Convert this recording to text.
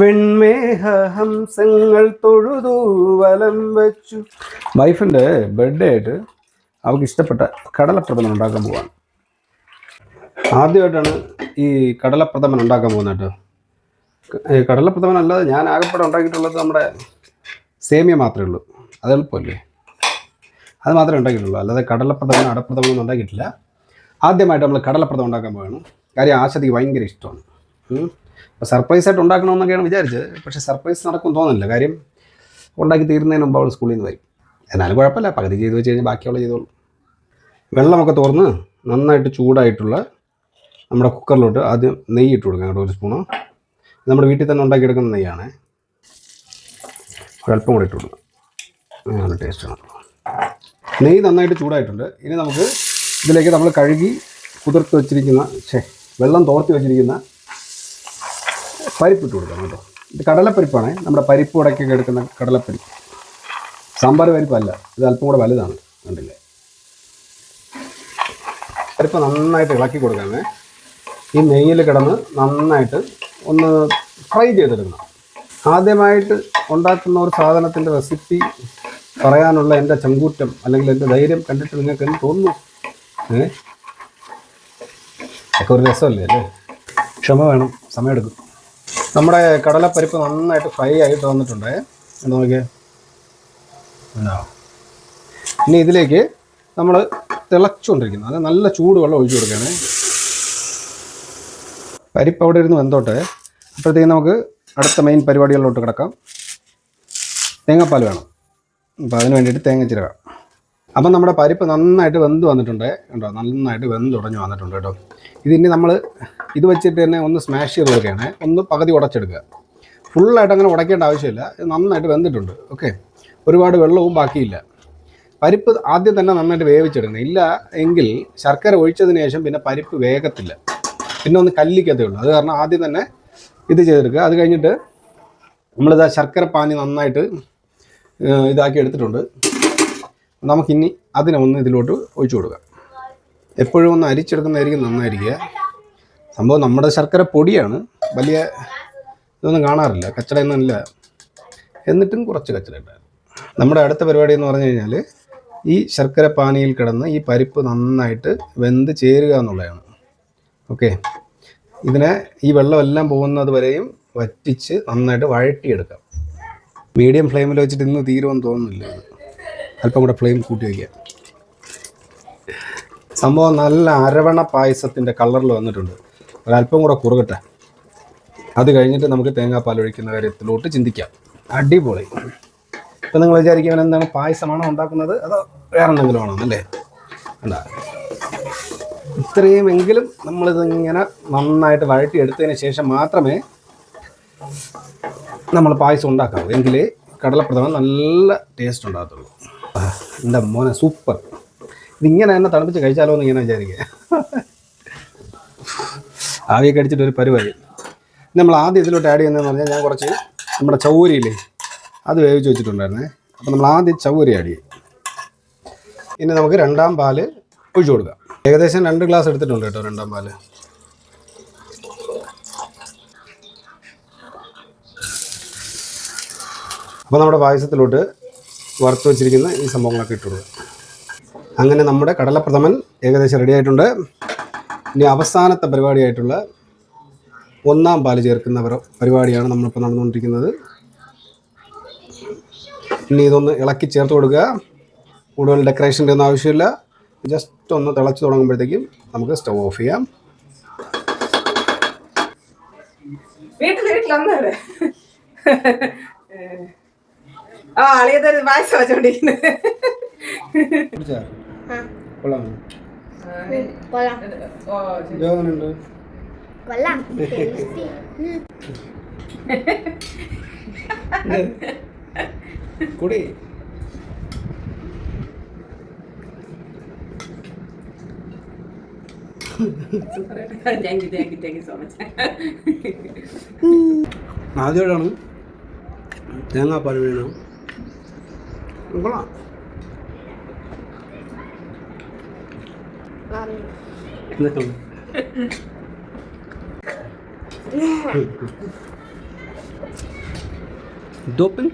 വെൺമേഘഹംസങ്ങൾ തൊഴുതു വലം വെച്ചു. വൈഫിൻ്റെ ബർത്ത്ഡേ ആയിട്ട് അവൾക്ക് ഇഷ്ടപ്പെട്ട കടലപ്രഥമൻ ഉണ്ടാക്കാൻ പോവാണ്. ആദ്യമായിട്ടാണ് ഈ കടലപ്രഥമൻ ഉണ്ടാക്കാൻ പോകുന്നത് കേട്ടോ. കടലപ്രഥമൻ അല്ലാതെ ഞാൻ ആകെപ്പാടെ ഉണ്ടാക്കിയിട്ടുള്ളത് നമ്മുടെ സേമിയ മാത്രമേ ഉള്ളൂ. അത് എളുപ്പമല്ലേ, അത് മാത്രമേ ഉണ്ടാക്കിയിട്ടുള്ളൂ. അല്ലാതെ കടലപ്രഥമൻ അടപ്രഥമൻ ഒന്നും ഉണ്ടാക്കിയിട്ടില്ല. ആദ്യമായിട്ട് നമ്മൾ കടലപ്രഥമൻ ഉണ്ടാക്കാൻ പോവുകയാണ്. കാര്യം ആശാദിക്ക് ഭയങ്കര ഇഷ്ടമാണ്. അപ്പോൾ സർപ്രൈസായിട്ട് ഉണ്ടാക്കണമെന്നൊക്കെയാണ് വിചാരിച്ചത്. പക്ഷേ സർപ്രൈസ് നടക്കും തോന്നുന്നില്ല. കാര്യം ഉണ്ടാക്കി തീരുന്നതിന് മുമ്പ് അവൾ സ്കൂളിൽ നിന്ന് വരും. എന്നാലും കുഴപ്പമില്ല, പകുതി ചെയ്ത് വെച്ച് കഴിഞ്ഞാൽ ബാക്കിയുള്ള ചെയ്തോളൂ. വെള്ളമൊക്കെ തുറന്ന് നന്നായിട്ട് ചൂടായിട്ടുള്ള നമ്മുടെ കുക്കറിലോട്ട് ആദ്യം നെയ്യ് ഇട്ട് കൊടുക്കാം കേട്ടോ. 1 സ്പൂണ്. നമ്മുടെ വീട്ടിൽ തന്നെ ഉണ്ടാക്കിയെടുക്കുന്ന നെയ്യാണ്. ഒരല്പം കൂടെ ഇട്ട് കൊടുക്കുക. നല്ല ടേസ്റ്റാണ്. നെയ്യ് നന്നായിട്ട് ചൂടായിട്ടുണ്ട്. ഇനി നമുക്ക് ഇതിലേക്ക് നമ്മൾ കഴുകി കുതിർത്ത് വെച്ചിരിക്കുന്ന വെള്ളം തോർത്തി വെച്ചിരിക്കുന്ന പരിപ്പിട്ട് കൊടുക്കാം കേട്ടോ. ഇത് കടലപ്പരിപ്പാണ്. നമ്മുടെ പരിപ്പ് ഉടക്കൊക്കെ എടുക്കുന്ന കടലപ്പരിപ്പ്, സാമ്പാർ പരിപ്പല്ല. ഇത് അല്പം കൂടെ വലുതാണ്, കണ്ടില്ലേ. പരിപ്പ് നന്നായിട്ട് ഇളക്കി കൊടുക്കാമേ. ഈ നെയ്യിൽ കിടന്ന് നന്നായിട്ട് ഒന്ന് ഫ്രൈ ചെയ്തെടുക്കണം. ആദ്യമായിട്ട് ഉണ്ടാക്കുന്ന ഒരു സാധനത്തിൻ്റെ റെസിപ്പി പറയാനുള്ള എൻ്റെ ചങ്കൂറ്റം അല്ലെങ്കിൽ എൻ്റെ ധൈര്യം കണ്ടിട്ട് നിങ്ങൾക്ക് എന്ത് തോന്നുന്നു? ഒക്കെ ഒരു രസമല്ലേ അല്ലേ? ക്ഷമ വേണം, സമയമെടുക്കും. നമ്മുടെ കടലപ്പരിപ്പ് നന്നായിട്ട് ഫ്രൈ ആയിട്ട് വന്നിട്ടുണ്ട്. നോക്കിയേ. ഇനി ഇതിലേക്ക് നമ്മൾ തിളച്ചുകൊണ്ടിരിക്കുന്നു, അത് നല്ല ചൂടുവെള്ളം ഒഴിച്ചു കൊടുക്കുകയാണ്. പരിപ്പ് അവിടെ ഇരുന്ന് വെന്തോട്ടെ. അപ്പോഴത്തേക്കും നമുക്ക് അടുത്ത മെയിൻ പരിപാടികളിലോട്ട് കിടക്കാം. തേങ്ങാപ്പാൽ വേണം. അപ്പോൾ അതിന് വേണ്ടിയിട്ട് തേങ്ങ ചിരകാം. അപ്പം നമ്മുടെ പരിപ്പ് നന്നായിട്ട് വെന്ത് വന്നിട്ടുണ്ട് കേട്ടോ. നന്നായിട്ട് വെന്തുടഞ്ഞ് വന്നിട്ടുണ്ട് കേട്ടോ. ഇതിനി നമ്മൾ ഇത് വെച്ചിട്ട് തന്നെ ഒന്ന് സ്മാഷ് ചെയ്ത് കൊടുക്കുകയാണ്. ഒന്ന് പകുതി ഉടച്ചെടുക്കുക. ഫുള്ളായിട്ട് അങ്ങനെ ഉടയ്ക്കേണ്ട ആവശ്യമില്ല. ഇത് നന്നായിട്ട് വെന്തിട്ടുണ്ട്. ഓക്കെ, ഒരുപാട് വെള്ളവും ബാക്കിയില്ല. പരിപ്പ് ആദ്യം തന്നെ നന്നായിട്ട് വേവിച്ചെടുക്കണം. ഇല്ല എങ്കിൽ ശർക്കര ഒഴിച്ചതിന് ശേഷം പിന്നെ പരിപ്പ് വേഗത്തില്ല, പിന്നെ ഒന്ന് കല്ലിക്കത്തേ ഉള്ളൂ. അത് കാരണം ആദ്യം തന്നെ ഇത് ചെയ്തെടുക്കുക. അത് കഴിഞ്ഞിട്ട് നമ്മളിത് ശർക്കര പാനി നന്നായിട്ട് ഇതാക്കി എടുത്തിട്ടുണ്ട്. നമുക്കിനി അതിനെ ഒന്ന് ഇതിലോട്ട് ഒഴിച്ചു കൊടുക്കാം. എപ്പോഴും ഒന്ന് അരിച്ചെടുക്കുന്നതായിരിക്കും നന്നായിരിക്കുക. സംഭവം നമ്മുടെ ശർക്കര പൊടിയാണ്, വലിയ ഇതൊന്നും കാണാറില്ല, കച്ചടയൊന്നുമില്ല. എന്നിട്ടും കുറച്ച് കച്ചട ഉണ്ടായിരുന്നു. നമ്മുടെ അടുത്ത പരിപാടി എന്ന് പറഞ്ഞു കഴിഞ്ഞാൽ ഈ ശർക്കര പാനിയിൽ കിടന്ന് ഈ പരിപ്പ് നന്നായിട്ട് വെന്ത് ചേരുക എന്നുള്ളതാണ്. ഓക്കെ, ഇതിനെ ഈ വെള്ളമെല്ലാം പോകുന്നത് വരെയും വറ്റിച്ച് നന്നായിട്ട് വഴറ്റിയെടുക്കാം. മീഡിയം ഫ്ലെയിമിൽ വെച്ചിട്ട് ഇന്ന് തീരുമെന്ന് തോന്നുന്നില്ല. അല്പം കൂടെ ഫ്ലെയിം കൂട്ടി വയ്ക്കുക. സംഭവം നല്ല അരവണ പായസത്തിൻ്റെ കളറിൽ വന്നിട്ടുണ്ട്. ഒരല്പം കൂടെ കുറുകട്ടെ. അത് കഴിഞ്ഞിട്ട് നമുക്ക് തേങ്ങാപ്പാൽ ഒഴിക്കുന്ന കാര്യത്തിലോട്ട് ചിന്തിക്കാം. അടിപൊളി. ഇപ്പം നിങ്ങൾ വിചാരിക്കുക എന്താണ്, പായസമാണോ ഉണ്ടാക്കുന്നത് അതോ വേറെ എന്തെങ്കിലും ആണോ അല്ലേ? അല്ല, ഇത്രയുമെങ്കിലും നമ്മളിതിങ്ങനെ നന്നായിട്ട് വഴറ്റിയെടുത്തതിന് ശേഷം മാത്രമേ നമ്മൾ പായസം ഉണ്ടാക്കാവൂ. എങ്കിലേ കടലപ്രഥമൻ നല്ല ടേസ്റ്റ് ഉണ്ടാകത്തുള്ളൂ. എൻ്റെ മോനെ സൂപ്പർ. ഇതിങ്ങനെ തന്നെ തണുപ്പിച്ച് കഴിച്ചാലോ എന്ന് ഇങ്ങനെ വിചാരിക്കുക. ആവിയൊക്കെ അടിച്ചിട്ട് ഒരു പരിപാടി. നമ്മൾ ആദ്യം ഇതിലോട്ട് ആഡ് ചെയ്യുന്നതെന്ന് പറഞ്ഞാൽ ഞാൻ കുറച്ച് നമ്മുടെ ചൗരിയില്ലേ അത് വേവിച്ച് വെച്ചിട്ടുണ്ടായിരുന്നേ. അപ്പോൾ നമ്മൾ ആദ്യം ചൗരി ആഡ് ചെയ്യും. ഇനി നമുക്ക് രണ്ടാം പാല് ഒഴിച്ചു കൊടുക്കാം. ഏകദേശം 2 ഗ്ലാസ് എടുത്തിട്ടുണ്ട് കേട്ടോ രണ്ടാം പാല്. അപ്പോൾ നമ്മുടെ പായസത്തിലോട്ട് വറുത്ത് വെച്ചിരിക്കുന്ന ഈ സംഭവങ്ങളൊക്കെ ഇട്ടുകൊടുക്കുക. അങ്ങനെ നമ്മുടെ കടലപ്രഥമൻ ഏകദേശം റെഡി ആയിട്ടുണ്ട്. ഇനി അവസാനത്തെ പരിപാടിയായിട്ടുള്ള 1-ാം പാല് ചേർക്കുന്ന പരിപാടിയാണ് നമ്മളിപ്പോൾ നടന്നുകൊണ്ടിരിക്കുന്നത്. ഇനി ഇതൊന്ന് ഇളക്കി ചേർത്ത് കൊടുക്കുക. കൂടുതൽ ഡെക്കറേഷൻ്റെ ഒന്നും ആവശ്യമില്ല. ജസ്റ്റ് ഒന്ന് തിളച്ച് തുടങ്ങുമ്പോഴത്തേക്കും നമുക്ക് സ്റ്റവ് ഓഫ് ചെയ്യാം. പായസം വെച്ചോണ്ടിരിക്കുന്നത് കുടി. ആദ്യമായിട്ടാണ് തേങ്ങാപ്പാൽ വീണു. കൊള്ളാം. Doping?